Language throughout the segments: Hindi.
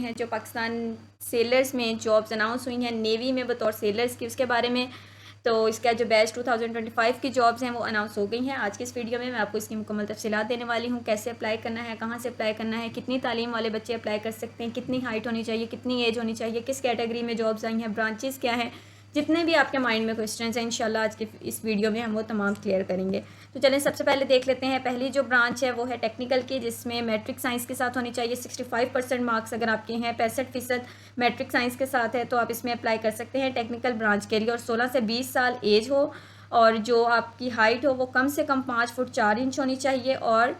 हैं जो पाकिस्तान सेलर्स में जॉब्स अनाउंस हुई हैं नेवी में बतौर सेलर्स की, उसके बारे में। तो इसका जो बैच 2025 की जॉब्स हैं वो अनाउंस हो गई हैं। आज की इस वीडियो में मैं आपको इसकी मुकम्मल तफसीलात देने वाली हूँ। कैसे अप्लाई करना है, कहाँ से अप्लाई करना है, कितनी तालीम वाले बच्चे अप्लाई कर सकते हैं, कितनी हाइट होनी चाहिए, कितनी एज होनी चाहिए, किस कैटेगरी में जॉब्स आई हैं, ब्रांचेस क्या हैं, जितने भी आपके माइंड में क्वेश्चंस हैं इंशाल्लाह आज के इस वीडियो में हम वो तमाम क्लियर करेंगे। तो चलें सबसे पहले देख लेते हैं। पहली जो ब्रांच है वो है टेक्निकल की, जिसमें मैट्रिक साइंस के साथ होनी चाहिए। 65% मार्क्स अगर आपके हैं, 65% मैट्रिक साइंस के साथ है तो आप इसमें अप्लाई कर सकते हैं टेक्निकल ब्रांच के लिए। और 16 से 20 साल एज हो और जो आपकी हाइट हो वो कम से कम 5 फुट 4 इंच होनी चाहिए। और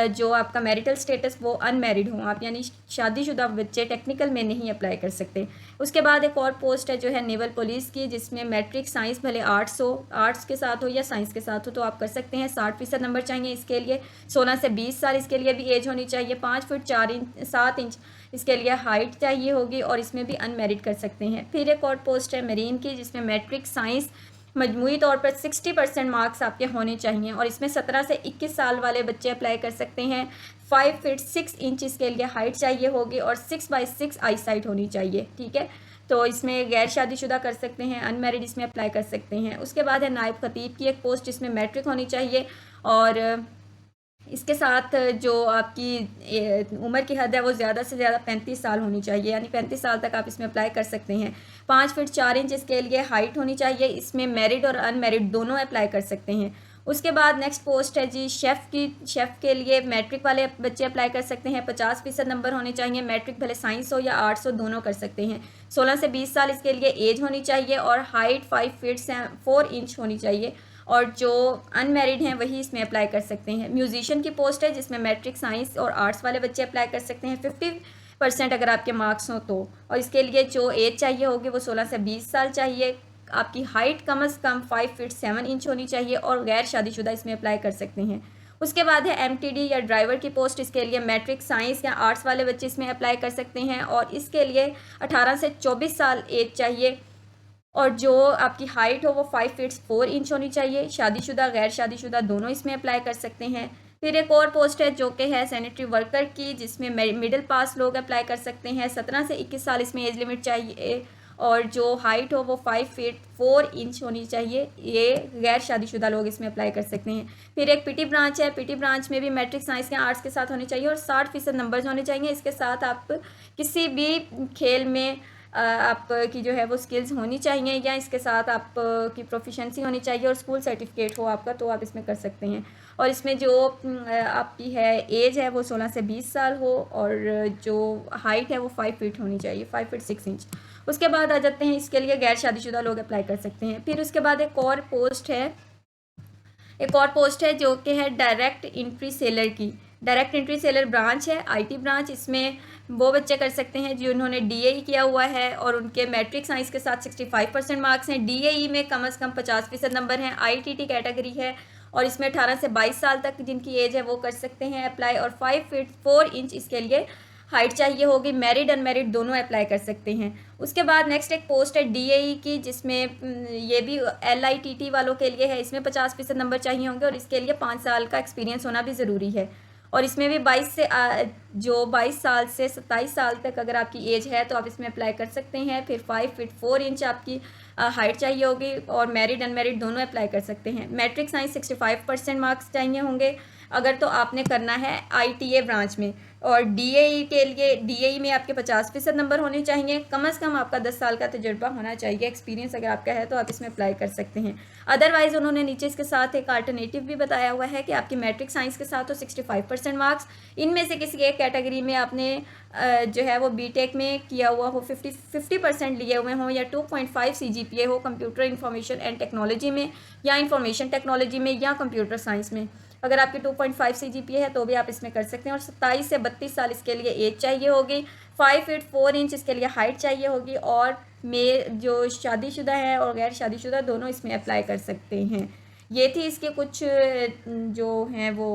जो आपका मैरिटल स्टेटस वो अनमैरिड हो आप, यानी शादीशुदा बच्चे टेक्निकल में नहीं अप्लाई कर सकते। उसके बाद एक और पोस्ट है जो है नेवल पुलिस की, जिसमें मैट्रिक साइंस भले आर्ट्स के साथ हो या साइंस के साथ हो तो आप कर सकते हैं। 60% नंबर चाहिए इसके लिए। 16 से 20 साल इसके लिए भी एज होनी चाहिए। 5 फुट 7 इंच इसके लिए हाइट चाहिए होगी और इसमें भी अनमैरिड कर सकते हैं। फिर एक और पोस्ट है मरीन की, जिसमें मैट्रिक साइंस मजमूई तौर पर 60% मार्क्स आपके होने चाहिए और इसमें 17 से 21 साल वाले बच्चे अप्लाई कर सकते हैं। 5 फीट 6 इंच इसके लिए हाइट चाहिए होगी और 6/6 आई साइट होनी चाहिए। ठीक है, तो इसमें गैर शादीशुदा कर सकते हैं, अनमैरिड इसमें अप्लाई कर सकते हैं। उसके बाद है नायब खतीब की एक पोस्ट, जिसमें मैट्रिक होनी चाहिए और इसके साथ जो आपकी उम्र की हद है वो ज़्यादा से ज़्यादा 35 साल होनी चाहिए, यानी 35 साल तक आप इसमें अप्लाई कर सकते हैं। 5 फीट 4 इंच इसके लिए हाइट होनी चाहिए। इसमें मैरिड और अनमैरिड दोनों अप्लाई कर सकते हैं। उसके बाद नेक्स्ट पोस्ट है जी शेफ़ की। शेफ़ के लिए मैट्रिक वाले बच्चे अप्लाई कर सकते हैं। 50% नंबर होने चाहिए। मैट्रिक भले साइंस हो या आर्ट्स हो, दोनों कर सकते हैं। 16 से 20 साल इसके लिए एज होनी चाहिए और हाइट 5 फीट 4 इंच होनी चाहिए। और जो अनमैरिड हैं वही इसमें अप्लाई कर सकते हैं। म्यूजिशियन की पोस्ट है, जिसमें मैट्रिक साइंस और आर्ट्स वाले बच्चे अप्लाई कर सकते हैं। 50% अगर आपके मार्क्स हों तो। और इसके लिए जो एज चाहिए होगी वो 16 से 20 साल चाहिए। आपकी हाइट कम अज़ कम 5 फीट 7 इंच होनी चाहिए और गैर शादीशुदा इसमें अप्लाई कर सकते हैं। उसके बाद है एमटीडी या ड्राइवर की पोस्ट। इसके लिए मैट्रिक साइंस या आर्ट्स वाले बच्चे इसमें अप्लाई कर सकते हैं और इसके लिए 18 से 24 साल एज चाहिए और जो आपकी हाइट हो वो 5 फीट 4 इंच होनी चाहिए। शादीशुदा गैर शादीशुदा दोनों इसमें अप्लाई कर सकते हैं। फिर एक और पोस्ट है जो कि है सैनिटरी वर्कर की, जिसमें मिडिल पास लोग अप्लाई कर सकते हैं। 17 से 21 साल इसमें एज लिमिट चाहिए और जो हाइट हो वो 5 फीट 4 इंच होनी चाहिए। ये गैर शादीशुदा लोग इसमें अप्लाई कर सकते हैं। फिर एक पीटी ब्रांच है। पीटी ब्रांच में भी मैट्रिक साइंस या आर्ट्स के साथ होनी चाहिए और 60% नंबर्स होने चाहिए। इसके साथ आप किसी भी खेल में आपकी जो है वो स्किल्स होनी चाहिए या इसके साथ आप की प्रोफिशेंसी होनी चाहिए और स्कूल सर्टिफिकेट हो आपका तो आप इसमें कर सकते हैं। और इसमें जो आपकी है एज है वो 16 से 20 साल हो और जो हाइट है वो 5 फीट होनी चाहिए, 5 फीट 6 इंच। उसके बाद आ जाते हैं इसके लिए गैर शादीशुदा लोग अप्लाई कर सकते हैं। फिर उसके बाद एक और पोस्ट है जो कि है डायरेक्ट एंट्री सेलर की। डायरेक्ट एंट्री सेलर ब्रांच है, आईटी ब्रांच। इसमें वो बच्चे कर सकते हैं जिन्होंने डीएई किया हुआ है और उनके मैट्रिक साइंस के साथ 65% मार्क्स हैं। डीएई में कम से कम 50% नंबर हैं। आईटीटी कैटेगरी है और इसमें 18 से 22 साल तक जिनकी एज है वो कर सकते हैं अप्लाई और 5 फीट 4 इंच इसके लिए हाइट चाहिए होगी। मैरिड अनमैरिड दोनों अप्लाई कर सकते हैं। उसके बाद नेक्स्ट एक पोस्ट है डीएई की, जिसमें ये भी एलआईटीटी वालों के लिए है। इसमें 50% नंबर चाहिए होंगे और इसके लिए 5 साल का एक्सपीरियंस होना भी ज़रूरी है। और इसमें भी 22 साल से 27 साल तक अगर आपकी एज है तो आप इसमें अप्लाई कर सकते हैं। फिर 5 फीट 4 इंच आपकी हाइट चाहिए होगी और मैरिड अनमैरिड दोनों अप्लाई कर सकते हैं। मैट्रिक साइंस 65% मार्क्स चाहिए होंगे अगर तो आपने करना है आईटीए ब्रांच में। और डीएई के लिए डीएई में आपके 50% नंबर होने चाहिए। कम से कम आपका 10 साल का तजुर्बा होना चाहिए, एक्सपीरियंस अगर आपका है तो आप इसमें अप्लाई कर सकते हैं। अदरवाइज़ उन्होंने नीचे इसके साथ एक अल्टरनेटिव भी बताया हुआ है कि आपकी मैट्रिक साइंस के साथ हो 65% मार्क्स, इनमें से किसी एक कैटेगरी में आपने जो है वो बीटेक में किया हुआ हो, 50% लिए हुए हों या 2.5 CGPA हो कंप्यूटर इंफॉर्मेशन एंड टेक्नोलॉजी में या इंफॉर्मेशन टेक्नोलॉजी में या कंप्यूटर साइंस में। अगर आपकी 2.5 CGPA है तो भी आप इसमें कर सकते हैं। और 27 से 32 साल इसके लिए एज चाहिए होगी। 5 फीट 4 इंच इसके लिए हाइट चाहिए होगी और जो शादीशुदा है और गैर शादीशुदा दोनों इसमें अप्लाई कर सकते हैं। ये थी इसके कुछ जो हैं वो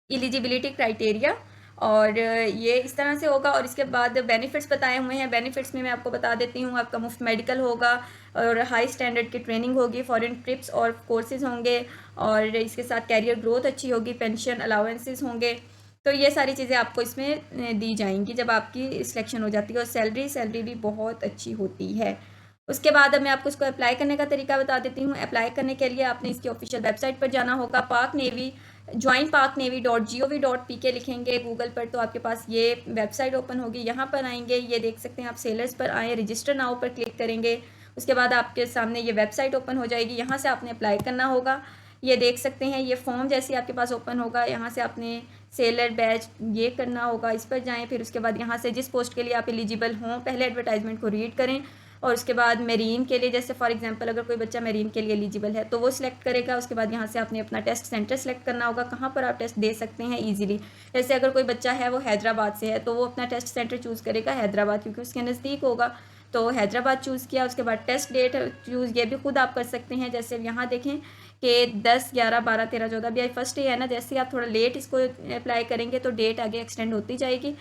एलिजिबिलिटी क्राइटेरिया और ये इस तरह से होगा। और इसके बाद बेनिफिट्स बताए हुए हैं। बेनिफिट्स में मैं आपको बता देती हूँ, आपका मुफ्त मेडिकल होगा और हाई स्टैंडर्ड की ट्रेनिंग होगी, फॉरेन ट्रिप्स और कोर्सेज होंगे और इसके साथ कैरियर ग्रोथ अच्छी होगी, पेंशन अलाउंसेस होंगे तो ये सारी चीज़ें आपको इसमें दी जाएंगी जब आपकी सिलेक्शन हो जाती है। और सैलरी भी बहुत अच्छी होती है। उसके बाद अब मैं आपको इसको अप्लाई करने का तरीका बता देती हूँ। अप्लाई करने के लिए आपने इसकी ऑफिशियल वेबसाइट पर जाना होगा। पाक नेवी joinparknavy.gov.pk लिखेंगे गूगल पर तो आपके पास ये वेबसाइट ओपन होगी। यहाँ पर आएंगे, ये देख सकते हैं आप सेलर्स पर आए, रजिस्टर नाउ पर क्लिक करेंगे। उसके बाद आपके सामने ये वेबसाइट ओपन हो जाएगी। यहाँ से आपने अप्लाई करना होगा। ये देख सकते हैं ये फॉर्म जैसे आपके पास ओपन होगा। यहाँ से आपने सेलर बैच ये करना होगा, इस पर जाएं। फिर उसके बाद यहाँ से जिस पोस्ट के लिए आप एलिजिबल हों पहले एडवर्टाइजमेंट को रीड करें। और उसके बाद मेरीन के लिए, जैसे फॉर एग्जांपल अगर कोई बच्चा मेरीन के लिए एलिजिबल है तो वो सिलेक्ट करेगा। उसके बाद यहाँ से आपने अपना टेस्ट सेंटर सेलेक्ट करना होगा, कहाँ पर आप टेस्ट दे सकते हैं ईजिली। जैसे अगर कोई बच्चा है वो हैदराबाद से है तो वो अपना टेस्ट सेंटर चूज़ करेगा हैदराबाद, क्योंकि उसके नज़दीक होगा। तो हैदराबाद चूज़ किया। उसके बाद टेस्ट डेट चूज़ ये भी खुद आप कर सकते हैं। जैसे यहाँ देखें कि 10, 11, 12, 13, 14 अभी फर्स्ट डे है ना, जैसे आप थोड़ा लेट इसको अप्लाई करेंगे तो डेट आगे एक्सटेंड होती जाएगी,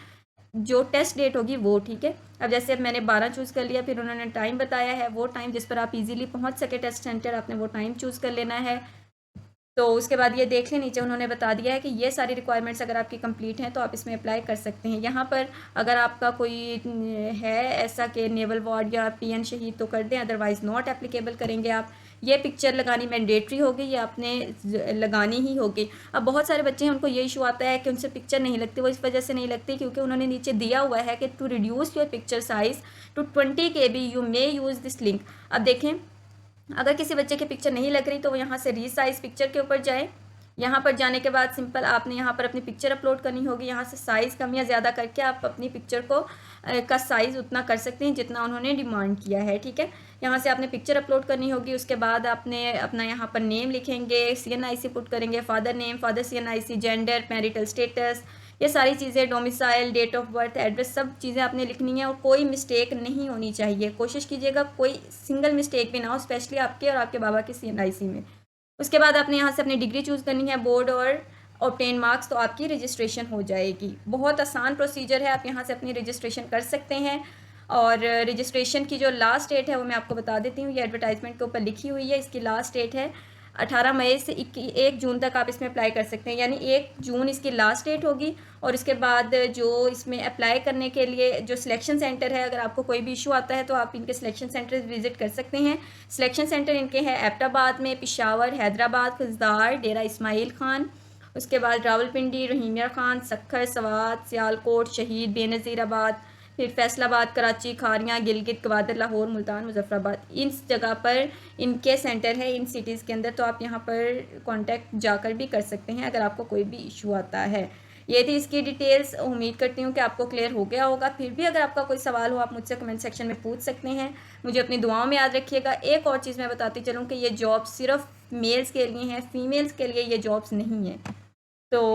जो टेस्ट डेट होगी वो, ठीक है। अब जैसे अब मैंने 12 चूज़ कर लिया, फिर उन्होंने टाइम बताया है, वो टाइम जिस पर आप इजीली पहुंच सके टेस्ट सेंटर, आपने वो टाइम चूज़ कर लेना है। तो उसके बाद ये देख लें नीचे उन्होंने बता दिया है कि ये सारी रिक्वायरमेंट्स अगर आपकी कंप्लीट हैं तो आप इसमें अप्लाई कर सकते हैं। यहाँ पर अगर आपका कोई है ऐसा कि नेवल वार्ड या पीएन शहीद तो कर दें, अदरवाइज़ नॉट एप्लीकेबल करेंगे आप। ये पिक्चर लगानी मैंडेटरी होगी, ये आपने लगानी ही होगी। अब बहुत सारे बच्चे हैं उनको ये इशू आता है कि उनसे पिक्चर नहीं लगती। वो इस वजह से नहीं लगती क्योंकि उन्होंने नीचे दिया हुआ है कि to reduce your picture size to 20 KB you may use this link. अब देखें अगर किसी बच्चे की पिक्चर नहीं लग रही तो वो यहाँ से रीसाइज पिक्चर के ऊपर जाए। यहाँ पर जाने के बाद सिंपल आपने यहाँ पर अपनी पिक्चर अपलोड करनी होगी। यहाँ से साइज़ कम या ज़्यादा करके आप अपनी पिक्चर को का साइज़ उतना कर सकते हैं जितना उन्होंने डिमांड किया है, ठीक है। यहाँ से आपने पिक्चर अपलोड करनी होगी। उसके बाद आपने अपना यहाँ पर नेम लिखेंगे, CNIC पुट करेंगे, father name, father CNIC, gender, marital status, ये सारी चीज़ें, domicile, date of birth, address, सब चीज़ें आपने लिखनी है। और कोई मिस्टेक नहीं होनी चाहिए, कोशिश कीजिएगा कोई सिंगल मिस्टेक भी ना हो, स्पेशली आपके और आपके बाबा के CNIC में। उसके बाद आपने यहाँ से अपनी डिग्री चूज़ करनी है, बोर्ड और ऑब्टेन मार्क्स, तो आपकी रजिस्ट्रेशन हो जाएगी। बहुत आसान प्रोसीजर है, आप यहाँ से अपनी रजिस्ट्रेशन कर सकते हैं। और रजिस्ट्रेशन की जो लास्ट डेट है वो मैं आपको बता देती हूँ, ये एडवर्टाइजमेंट के ऊपर लिखी हुई है। इसकी लास्ट डेट है 18 मई से 1 जून तक आप इसमें अप्लाई कर सकते हैं, यानी 1 जून इसकी लास्ट डेट होगी। और इसके बाद जो इसमें अप्लाई करने के लिए जो सिलेक्शन सेंटर है, अगर आपको कोई भी इशू आता है तो आप इनके सिलेक्शन सेंटर विजिट कर सकते हैं। सिलेक्शन सेंटर इनके हैं एबटाबाद में, पेशावर, हैदराबाद, खजदार, डेरा इस्माइल खान, उसके बाद रावलपिंडी, रहीमिया खान, सक्खर, सवात, सियालकोट, शहीद, बेनज़ीराबाद, फिर फैसलाबाद, कराची, खारियाँ, गिलगित, गवादर, लाहौर, मुल्तान, मुजफ्फराबाद, इन जगह पर इनके सेंटर है, इन सिटीज़ के अंदर। तो आप यहाँ पर कांटेक्ट जाकर भी कर सकते हैं अगर आपको कोई भी इशू आता है। ये थी इसकी डिटेल्स। उम्मीद करती हूँ कि आपको क्लियर हो गया होगा। फिर भी अगर आपका कोई सवाल हो आप मुझसे कमेंट सेक्शन में पूछ सकते हैं। मुझे अपनी दुआओं में याद रखिएगा। एक और चीज़ मैं बताती चलूँ कि ये जॉब सिर्फ मेल्स के लिए हैं, फीमेल्स के लिए ये जॉब्स नहीं है।